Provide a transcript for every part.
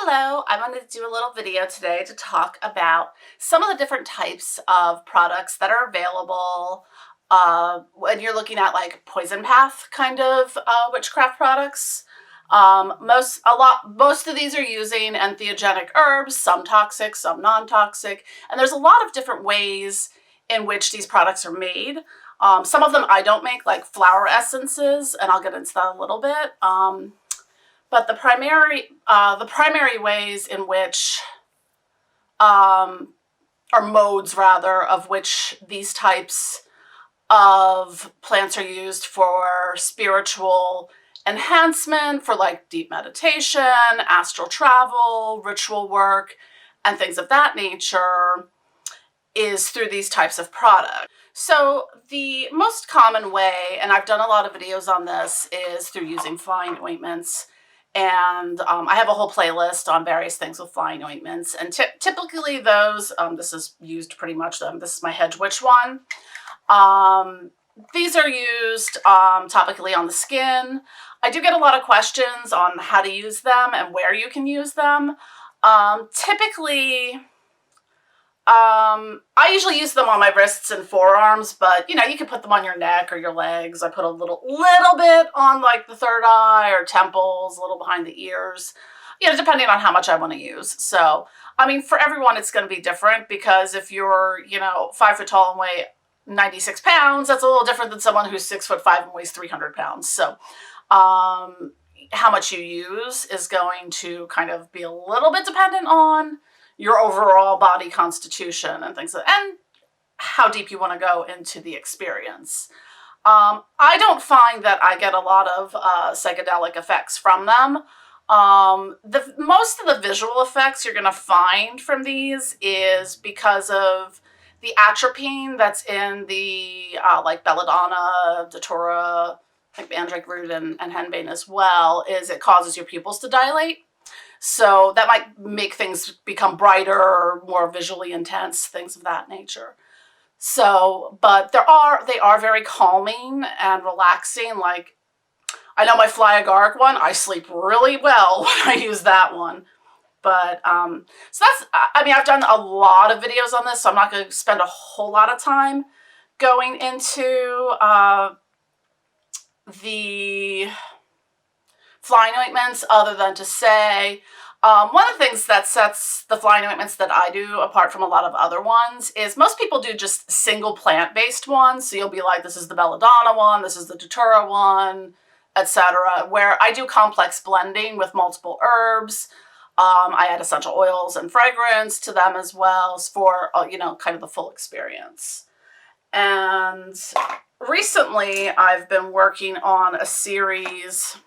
Hello, I wanted to do a little video today to talk about some of the different types of products that are available when you're looking at like poison path kind of witchcraft products. Most of these are using entheogenic herbs, some toxic, some non-toxic, and there's a lot of different ways in which these products are made. Some of them I don't make, like flower essences, and I'll get into that a little bit. But the primary ways in which, or modes rather, of which these types of plants are used for spiritual enhancement, for like deep meditation, astral travel, ritual work, and things of that nature, is through these types of products. So the most common way, and I've done a lot of videos on this, is through using flying ointments. And I have a whole playlist on various things with flying ointments. And typically those, this is used pretty much, this is my Hedge Witch one. These are used topically on the skin. I do get a lot of questions on how to use them and where you can use them. Typically, I usually use them on my wrists and forearms, but you know, you can put them on your neck or your legs. I put a little bit on like the third eye or temples, a little behind the ears, you know, depending on how much I want to use. So, I mean, for everyone, it's going to be different because if you're, you know, 5 foot tall and weigh 96 pounds, that's a little different than someone who's 6'5" and weighs 300 pounds. So, how much you use is going to kind of be a little bit dependent on your overall body constitution and things, and how deep you want to go into the experience. I don't find that I get a lot of psychedelic effects from them. Most of the visual effects you're going to find from these is because of the atropine that's in the like belladonna, datura, like mandrake root and henbane as well, is it causes your pupils to dilate. So that might make things become brighter, more visually intense, things of that nature. So, but they are very calming and relaxing. Like, I know my fly agaric one, I sleep really well when I use that one. But, so that's, I mean, I've done a lot of videos on this, so I'm not going to spend a whole lot of time going into the flying ointments, other than to say, one of the things that sets the flying ointments that I do apart from a lot of other ones is most people do just single plant-based ones. So you'll be like, this is the belladonna one, this is the datura one, etc. Where I do complex blending with multiple herbs. I add essential oils and fragrance to them as well for, you know, kind of the full experience. And recently I've been working on a series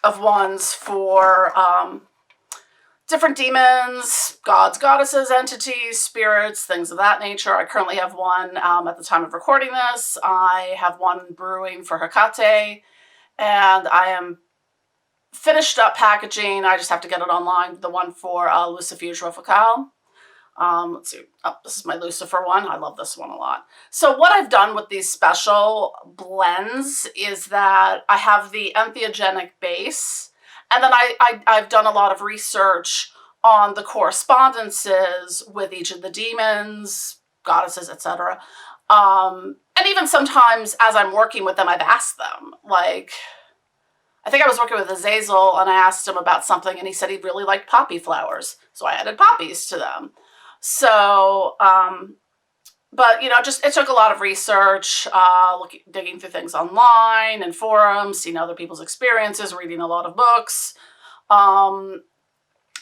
of ones for different demons, gods, goddesses, entities, spirits, things of that nature. I currently have one at the time of recording this. I have one brewing for Hecate, and I am finished up packaging. I just have to get it online. The one for Lucifuge Rofocal. Let's see. Oh, this is my Lucifer one. I love this one a lot. So what I've done with these special blends is that I have the entheogenic base, and then I've done a lot of research on the correspondences with each of the demons, goddesses, etc. And even sometimes as I'm working with them, I've asked them, like, I think I was working with Azazel and I asked him about something and he said he really liked poppy flowers. So I added poppies to them. So, but, you know, just, it took a lot of research, digging through things online and forums, seeing other people's experiences, reading a lot of books, and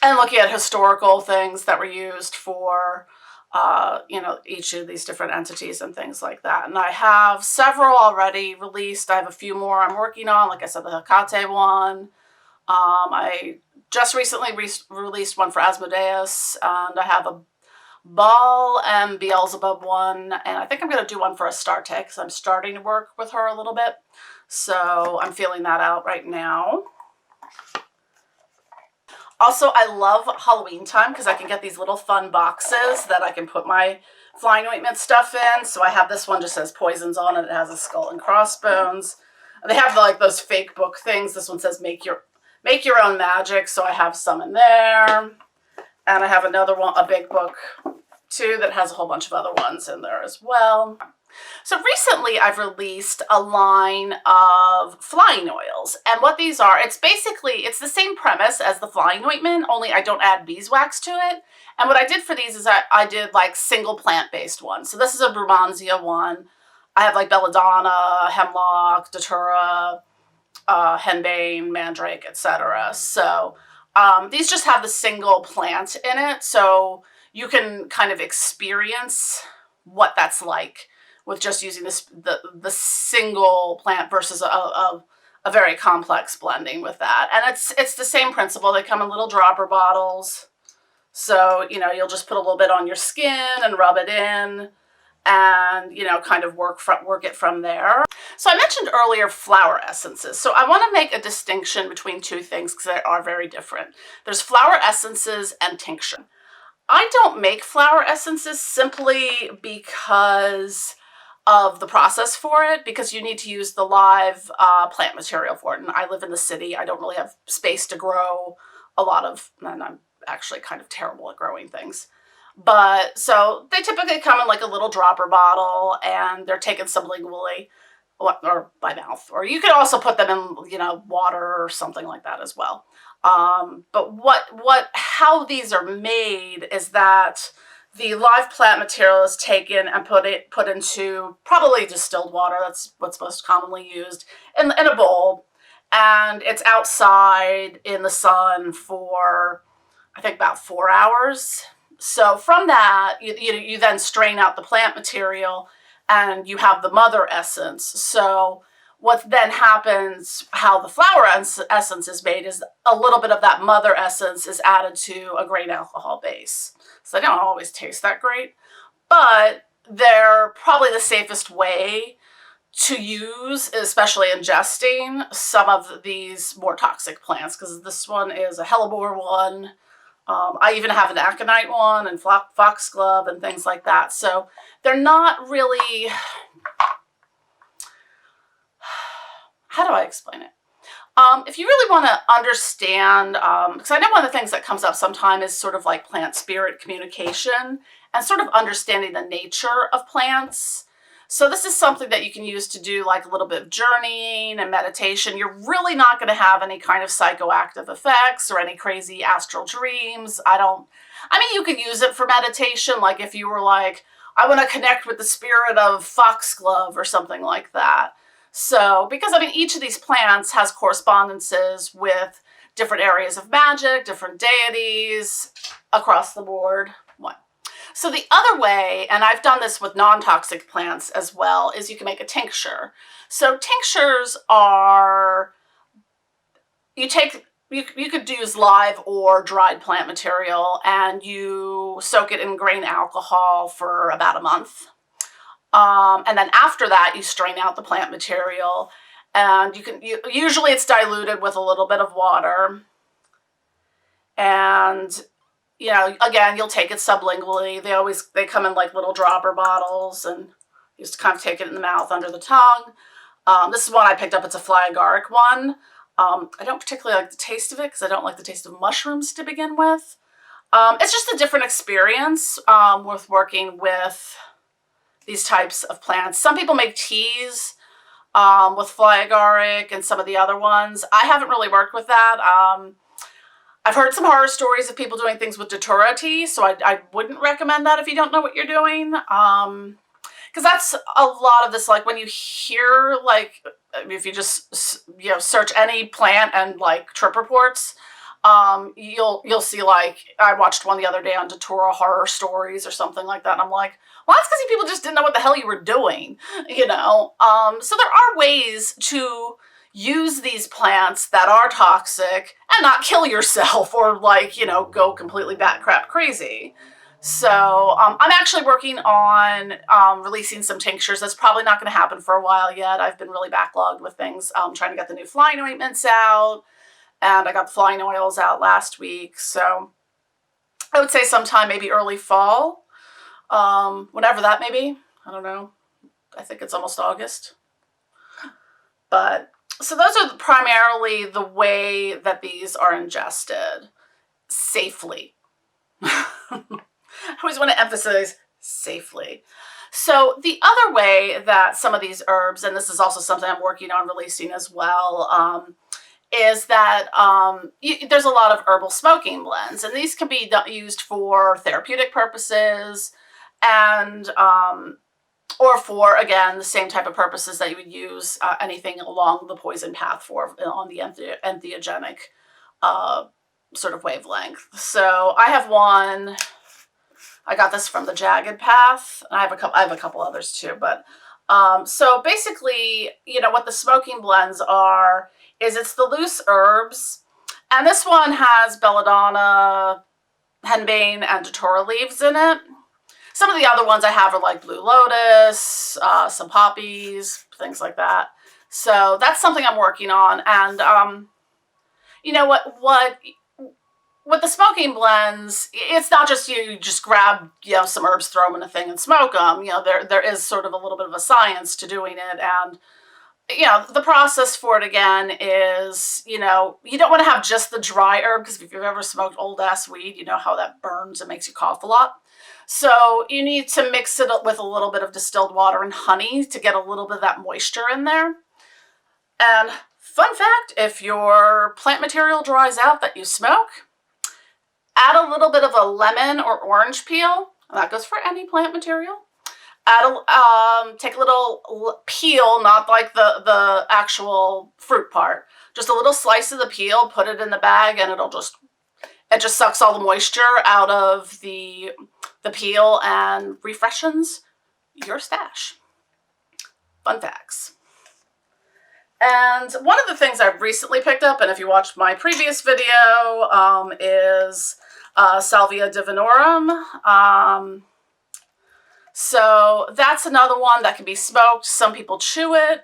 looking at historical things that were used for, you know, each of these different entities and things like that. And I have several already released. I have a few more I'm working on. Like I said, the Hecate one. I just recently released one for Asmodeus, and I have a Baal and Beelzebub one, and I think I'm going to do one for Astarte because I'm starting to work with her a little bit. So I'm feeling that out right now. Also, I love Halloween time because I can get these little fun boxes that I can put my flying ointment stuff in. So I have this one just says poisons on it. It has a skull and crossbones. And they have like those fake book things. This one says make your Make Your Own Magic, so I have some in there. And I have another one, a big book too, that has a whole bunch of other ones in there as well. So recently I've released a line of flying oils, and what these are, it's the same premise as the flying ointment, only I don't add beeswax to it. And what I did for these is I did like single plant-based ones. So this is a Brumansia one. I have like belladonna, hemlock, datura, henbane, mandrake, etc. So these just have the single plant in it, so you can kind of experience what that's like with just using the single plant versus a very complex blending with that. And it's the same principle. They come in little dropper bottles, so you'll just put a little bit on your skin and rub it in, and kind of work it from there. So I mentioned earlier flower essences. So I want to make a distinction between two things because they are very different. There's flower essences and tincture. I don't make flower essences simply because of the process for it, because you need to use the live plant material for it. And I live in the city. I don't really have space to grow a lot of, and I'm actually kind of terrible at growing things. But so they typically come in like a little dropper bottle, and they're taken sublingually or by mouth, or you could also put them in water or something like that as well. But how these are made is that the live plant material is taken and put into probably distilled water. That's what's most commonly used in a bowl, and it's outside in the sun for I think about 4 hours. So from that, you then strain out the plant material, and you have the mother essence. So what then happens, how the flower essence is made, is a little bit of that mother essence is added to a grain alcohol base. So they don't always taste that great, but they're probably the safest way to use, especially ingesting some of these more toxic plants, because this one is a hellebore one. I even have an aconite one and foxglove and things like that. So they're not really, how do I explain it? If you really want to understand, because I know one of the things that comes up sometime is sort of like plant spirit communication and sort of understanding the nature of plants. So this is something that you can use to do like a little bit of journeying and meditation. You're really not going to have any kind of psychoactive effects or any crazy astral dreams. You could use it for meditation, like if you were like, I want to connect with the spirit of foxglove or something like that. So, because each of these plants has correspondences with different areas of magic, different deities across the board. So the other way, and I've done this with non-toxic plants as well, is you can make a tincture. So tinctures are, you could use live or dried plant material, and you soak it in grain alcohol for about a month. And then after that, you strain out the plant material, and usually it's diluted with a little bit of water. And again, you'll take it sublingually. They come in like little dropper bottles, and you just kind of take it in the mouth under the tongue. This is one I picked up. It's a fly agaric one. I don't particularly like the taste of it because I don't like the taste of mushrooms to begin with. It's just a different experience with working with these types of plants. Some people make teas with fly agaric and some of the other ones. I haven't really worked with that. I've heard some horror stories of people doing things with datura tea, so I wouldn't recommend that if you don't know what you're doing. Because that's a lot of this, like when you hear, like, if you just search any plant and like trip reports, you'll see, like, I watched one the other day on Datura horror stories or something like that, and I'm like, well, that's because people just didn't know what the hell you were doing, So there are ways to use these plants that are toxic and not kill yourself or go completely batcrap crazy. So I'm actually working on releasing some tinctures. That's probably not going to happen for a while yet. I've been really backlogged with things, trying to get the new flying ointments out, and I got the flying oils out last week. So I would say sometime maybe early fall, whenever that may be. I don't know. I think it's almost August. But So those are primarily the way that these are ingested safely. I always want to emphasize safely. So the other way that some of these herbs, and this is also something I'm working on releasing as well, is that there's a lot of herbal smoking blends, and these can be used for therapeutic purposes and or for, again, the same type of purposes that you would use anything along the poison path for on the entheogenic sort of wavelength. So I have one. I got this from the Jagged Path, and I have a couple others too. But so basically, what the smoking blends are is it's the loose herbs, and this one has belladonna, henbane, and datura leaves in it. Some of the other ones I have are like blue lotus, some poppies, things like that. So that's something I'm working on. And with the smoking blends, it's not just you just grab some herbs, throw them in a thing, and smoke them. There is sort of a little bit of a science to doing it, and the process for it again is you don't want to have just the dry herb, because if you've ever smoked old ass weed, you know how that burns and makes you cough a lot. So you need to mix it with a little bit of distilled water and honey to get a little bit of that moisture in there. And fun fact, if your plant material dries out that you smoke, add a little bit of a lemon or orange peel, and that goes for any plant material. Take a little peel, not like the actual fruit part, just a little slice of the peel, put it in the bag, and it just sucks all the moisture out of the peel and refreshes your stash. Fun facts. And one of the things I've recently picked up, and if you watched my previous video, is Salvia divinorum. So that's another one that can be smoked. Some people chew it.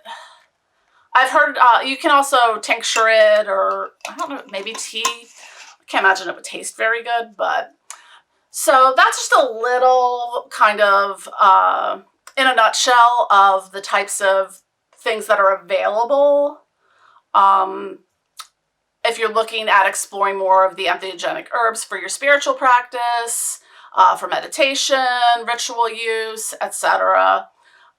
I've heard you can also tincture it, or I don't know, maybe tea. I can't imagine it would taste very good, but so that's just a little kind of, in a nutshell, of the types of things that are available. If you're looking at exploring more of the entheogenic herbs for your spiritual practice, for meditation, ritual use, etc.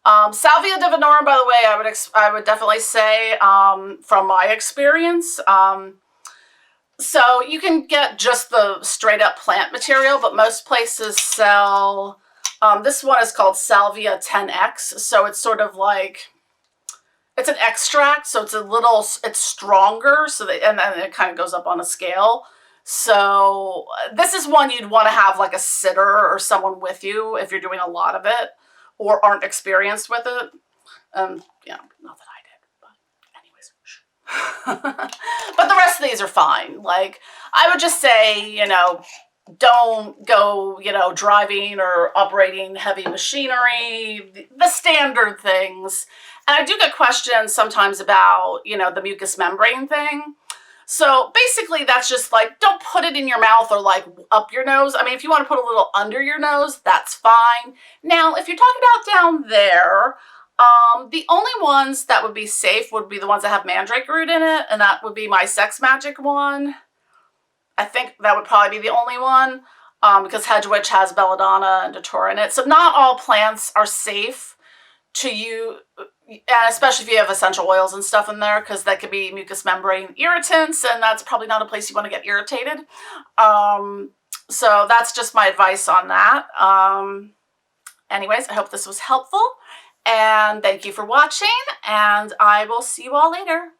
Salvia divinorum, by the way, I would definitely say, from my experience, so you can get just the straight up plant material, but most places sell, this one is called Salvia 10X. So it's sort of like, it's an extract. So it's stronger. And then it kind of goes up on a scale. So this is one you'd want to have like a sitter or someone with you if you're doing a lot of it or aren't experienced with it. Not that I did, but anyways. But the rest of these are fine. Like, I would just say, don't go, driving or operating heavy machinery, the standard things. And I do get questions sometimes about, the mucous membrane thing. So basically that's just like, don't put it in your mouth or like up your nose. I mean, if you want to put a little under your nose, that's fine. Now, if you're talking about down there, the only ones that would be safe would be the ones that have mandrake root in it, and that would be my sex magic one. I think that would probably be the only one, because hedge witch has belladonna and datura in it. So not all plants are safe to you, and especially if you have essential oils and stuff in there, because that could be mucous membrane irritants, and that's probably not a place you want to get irritated. So that's just my advice on that. Anyways, I hope this was helpful, and thank you for watching, and I will see you all later.